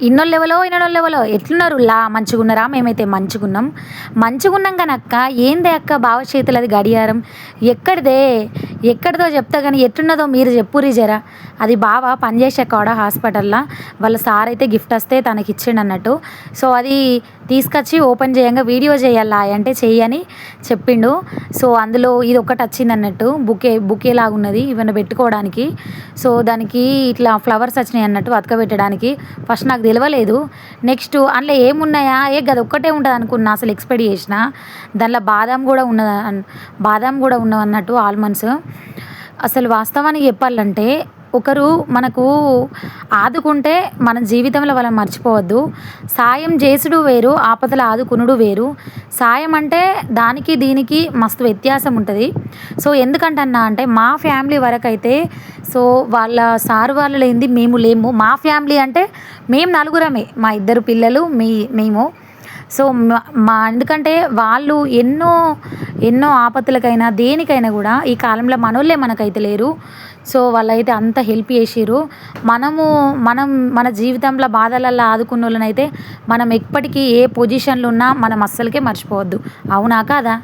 ఇన్నోళ్ళెవలో, ఇననోళ్ళెవలో ఎట్లున్నారు? మంచిగున్నారా? మేమైతే మంచిగున్నాం. మంచిగున్నాం గాని అక్క, ఏందే అక్క బావ చేతులది గడియారం? ఎక్కడిదే? ఎక్కడిదో చెప్తా గానీ ఎట్లున్నదో మీరు చెప్పుర్రి జర. అది బావ పనిచేసే కాడ హాస్పిటల్‌ల వాళ్ళ సార్ అయితే గిఫ్ట్ వస్తే తనకిచ్చిండన్నట్టు. సో, అది తీసుకొచ్చి ఓపెన్ చేయంగా వీడియో చేయాలా అంటే చెయ్యని చెప్పిండు. సో, అందులో ఇదొక్కటి వచ్చిందన్నట్టు. బుకే లాగున్నది ఏమన్నా పెట్టుకోవడానికి. సో, దానికి ఇట్లా ఫ్లవర్స్ వచ్చినాయన్నట్టు అతకబెట్టడానికి. ఫస్ట్ నాకు తెలవలేదు. నెక్స్ట్ అందులో ఏమున్నాయా? గదొక్కటే ఉంటదనుకున్నా అసలు ఎక్స్‌పెక్ట్ చేసినా. దాంట్లో బాదాం గూడా ఉన్నవన్నట్టు ఆల్మండ్స్. అసలు వాస్తవానికి చెప్పాలంటే ఒకరు మనకు ఆదుకుంటే మన జీవితంలో వాళ్ళని మర్చిపోవద్దు. సాయం చేసుడు వేరు, ఆపదలో ఆదుకునుడు వేరు. సాయం అంటే దానికి దీనికి మస్తు వ్యత్యాసం ఉంటది. సో, ఎందుకంటన్నా అంటే మా ఫ్యామిలీ వరకైతే సో, వాళ్ళ సార్ వాళ్ళు లేనిది మేము లేము. మా ఫ్యామిలీ అంటే మేము నలుగురమే. మా ఇద్దరు పిల్లలు, మేము. సో, ఎందుకంటే వాళ్ళు ఎన్నో ఆపత్తులకైనా, దేనికైనా గూడా ఈ కాలంలో మనోళ్ళే మనకైతే లేరు. సో, వాళ్ళైతే అంత హెల్ప్ చేసిర్రు. మనం మన జీవితంలో బాధలల్లో ఆదుకున్నోళ్ళనైతే మనం ఎప్పటికీ ఏ పొజిషన్‌లో ఉన్నా మనం అస్సలకే మర్చిపోవద్దు. అవునా కాదా?